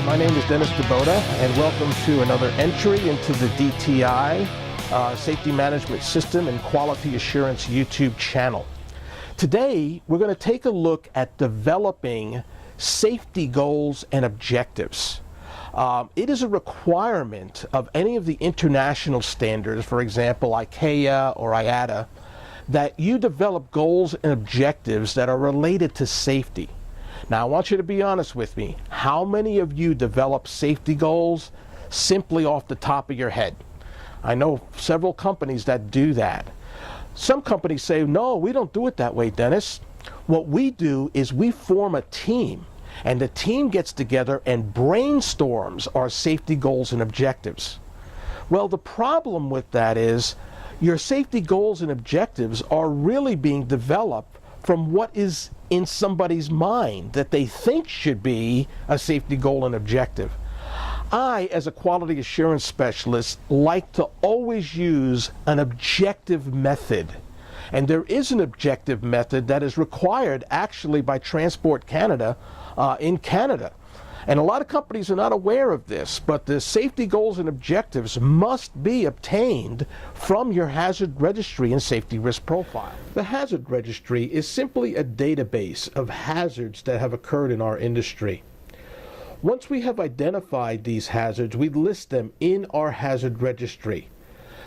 My name is Dennis DeBoda, and welcome to another entry into the DTI Safety Management System and Quality Assurance YouTube channel. Today, we're going to take a look at developing safety goals and objectives. It is a requirement of any of the international standards, for example, ICAO or IATA, that you develop goals and objectives that are related to safety. Now, I want you to be honest with me. How many of you develop safety goals simply off the top of your head? I know several companies that do that. Some companies say, no, we don't do it that way, Dennis. What we do is we form a team, and the team gets together and brainstorms our safety goals and objectives. Well, the problem with that is your safety goals and objectives are really being developed from what is in somebody's mind that they think should be a safety goal and objective. I, as a quality assurance specialist, like to always use an objective method. And there is an objective method that is required actually by Transport Canada in Canada. And a lot of companies are not aware of this, but the safety goals and objectives must be obtained from your hazard registry and safety risk profile. The hazard registry is simply a database of hazards that have occurred in our industry. Once we have identified these hazards, we list them in our hazard registry.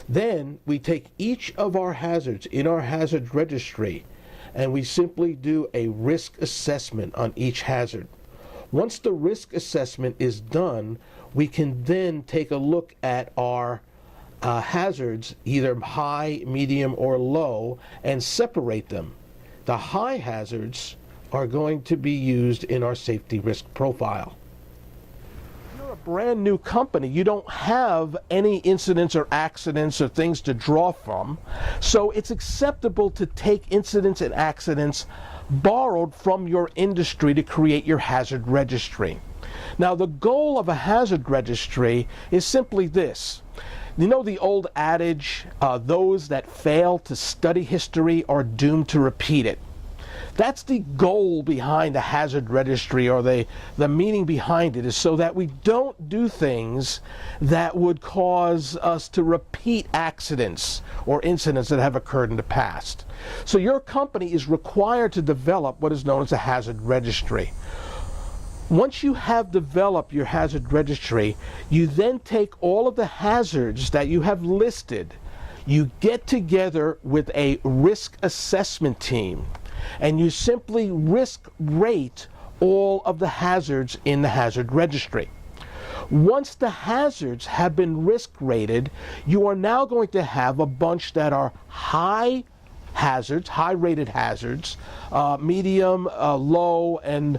Then we take each of our hazards in our hazard registry and we simply do a risk assessment on each hazard. Once the risk assessment is done, we can then take a look at our hazards, either high, medium, or low, and separate them. The high hazards are going to be used in our safety risk profile. If you're a brand new company, you don't have any incidents or accidents or things to draw from, so it's acceptable to take incidents and accidents borrowed from your industry to create your hazard registry. Now, the goal of a hazard registry is simply this. You know the old adage, those that fail to study history are doomed to repeat it. That's the goal behind the hazard registry, or the meaning behind it is so that we don't do things that would cause us to repeat accidents or incidents that have occurred in the past. So your company is required to develop what is known as a hazard registry. Once you have developed your hazard registry, you then take all of the hazards that you have listed, you get together with a risk assessment team, and you simply risk rate all of the hazards in the hazard registry. Once the hazards have been risk rated, you are now going to have a bunch that are high hazards, high rated hazards, medium, low, and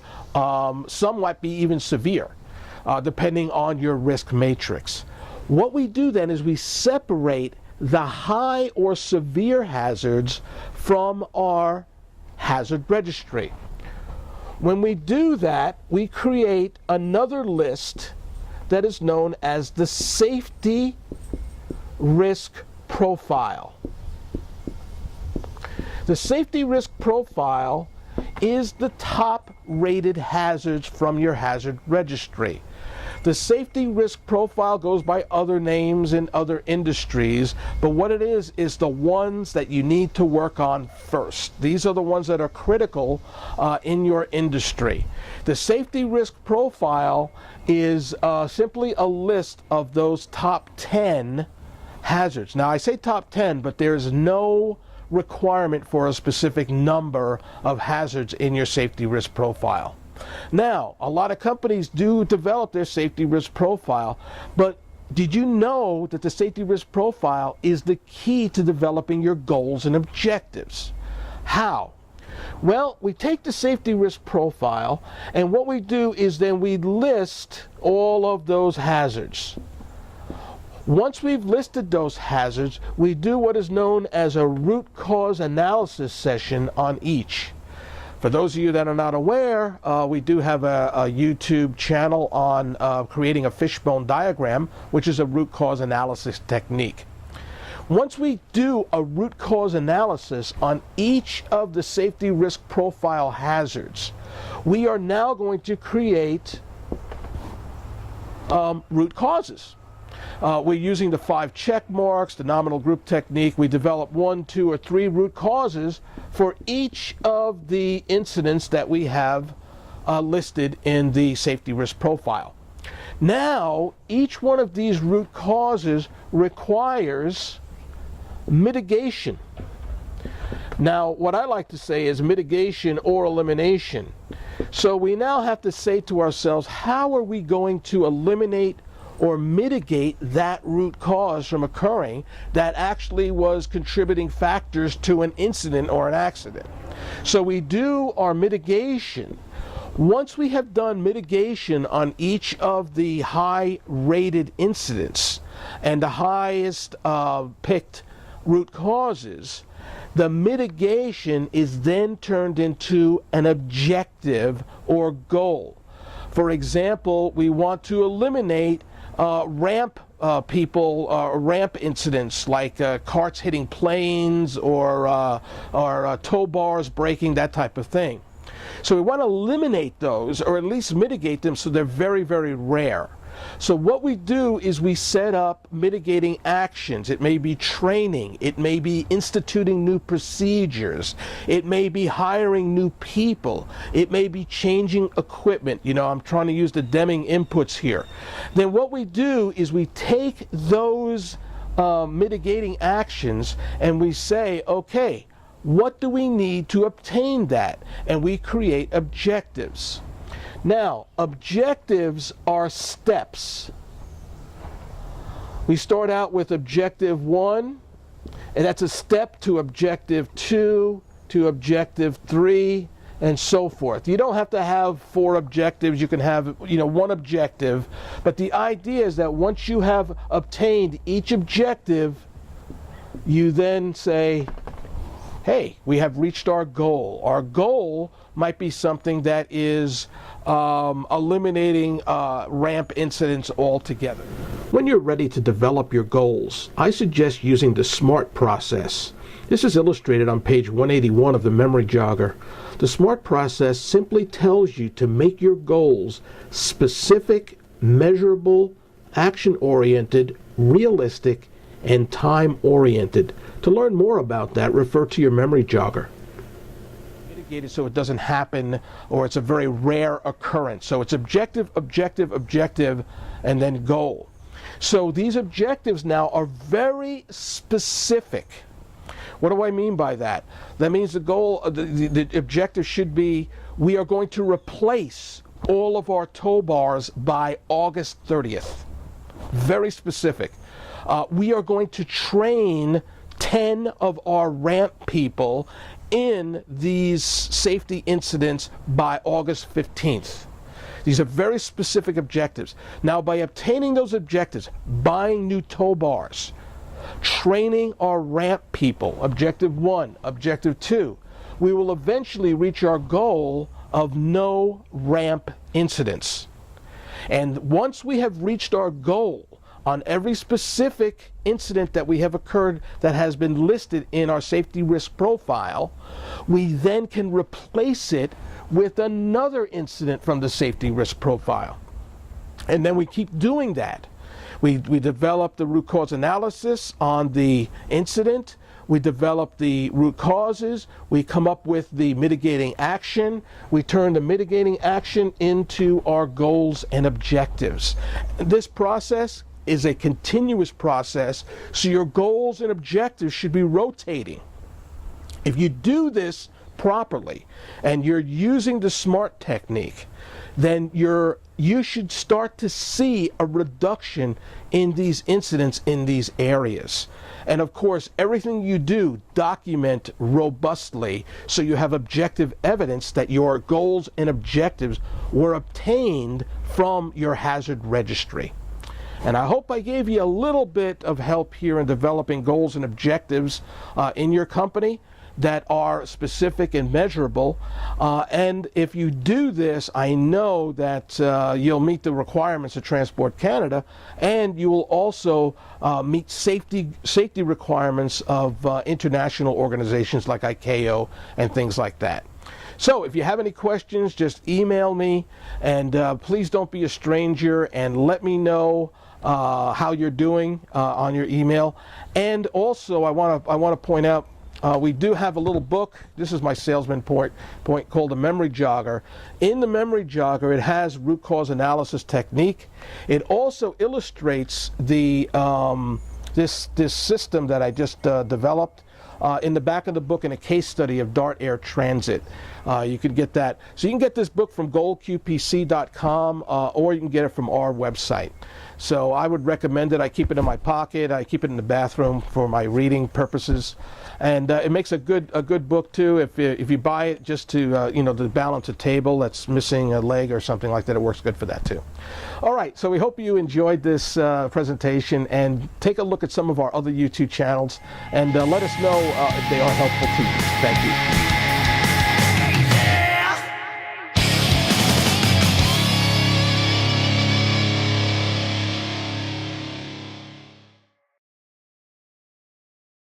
some might be even severe, depending on your risk matrix. What we do then is we separate the high or severe hazards from our hazard registry. When we do that, we create another list that is known as the safety risk profile. The safety risk profile is the top rated hazards from your hazard registry. The safety risk profile goes by other names in other industries, but what it is the ones that you need to work on first. These are the ones that are critical in your industry. The safety risk profile is simply a list of those top 10 hazards. Now, I say top 10, but there's no requirement for a specific number of hazards in your safety risk profile. Now, a lot of companies do develop their safety risk profile, but did you know that the safety risk profile is the key to developing your goals and objectives? How? Well, we take the safety risk profile, and what we do is then we list all of those hazards. Once we've listed those hazards, we do what is known as a root cause analysis session on each. For those of you that are not aware, we do have a YouTube channel on creating a fishbone diagram, which is a root cause analysis technique. Once we do a root cause analysis on each of the safety risk profile hazards, we are now going to create root causes. We're using the 5 check marks, the nominal group technique. We develop 1, 2, or 3 root causes for each of the incidents that we have listed in the safety risk profile. Now, each one of these root causes requires mitigation. Now, what I like to say is mitigation or elimination. So we now have to say to ourselves, how are we going to eliminate or mitigate that root cause from occurring that actually was contributing factors to an incident or an accident? So we do our mitigation. Once we have done mitigation on each of the high-rated incidents and the highest picked root causes, the mitigation is then turned into an objective or goal. For example, we want to eliminate ramp incidents like carts hitting planes or tow bars breaking, that type of thing. So we want to eliminate those, or at least mitigate them so they're very, very rare. So what we do is we set up mitigating actions. It may be training, it may be instituting new procedures, it may be hiring new people, it may be changing equipment. You know, I'm trying to use the Deming inputs here. Then what we do is we take those mitigating actions and we say, okay, what do we need to obtain that? And we create objectives. Now, objectives are steps. We start out with objective 1, and that's a step to objective 2, to objective 3, and so forth. You don't have to have 4 objectives. You can have, 1 objective. But the idea is that once you have obtained each objective, you then say, hey, we have reached our goal. Our goal might be something that is eliminating ramp incidents altogether. When you're ready to develop your goals, I suggest using the SMART process. This is illustrated on page 181 of the memory jogger. The SMART process simply tells you to make your goals specific, measurable, action-oriented, realistic, and time-oriented. To learn more about that, refer to your memory jogger. So it doesn't happen, or it's a very rare occurrence. So it's objective, objective, objective, and then goal. So these objectives now are very specific. What do I mean by that? That means the goal, the objective should be, we are going to replace all of our tow bars by August 30th. Very specific. We are going to train 10 of our ramp people in these safety incidents by August 15th. These are very specific objectives. Now, by obtaining those objectives, buying new tow bars, training our ramp people, objective 1, objective 2, we will eventually reach our goal of no ramp incidents. And once we have reached our goal on every specific incident that we have occurred that has been listed in our safety risk profile, we then can replace it with another incident from the safety risk profile. And then we keep doing that. We develop the root cause analysis on the incident, we develop the root causes, we come up with the mitigating action, we turn the mitigating action into our goals and objectives. This process is a continuous process, so your goals and objectives should be rotating. If you do this properly and you're using the SMART technique, then you should start to see a reduction in these incidents in these areas. And of course, everything you do, document robustly so you have objective evidence that your goals and objectives were obtained from your hazard registry. And I hope I gave you a little bit of help here in developing goals and objectives in your company that are specific and measurable. And if you do this, I know that you'll meet the requirements of Transport Canada, and you will also meet safety requirements of international organizations like ICAO and things like that. So if you have any questions, just email me, and please don't be a stranger, and let me know how you're doing on your email. And also, I want to point out, we do have a little book. This is my salesman point called a Memory Jogger. In the Memory Jogger, it has root cause analysis technique. It also illustrates the this system that I just developed. In the back of the book, in a case study of Dart Air Transit. You can get that. So you can get this book from goldqpc.com, or you can get it from our website. So I would recommend it. I keep it in my pocket. I keep it in the bathroom for my reading purposes, and it makes a good book too. If you buy it just to to balance a table that's missing a leg or something like that, it works good for that too. All right. So we hope you enjoyed this presentation, and take a look at some of our other YouTube channels, and let us know if they are helpful to you. Thank you.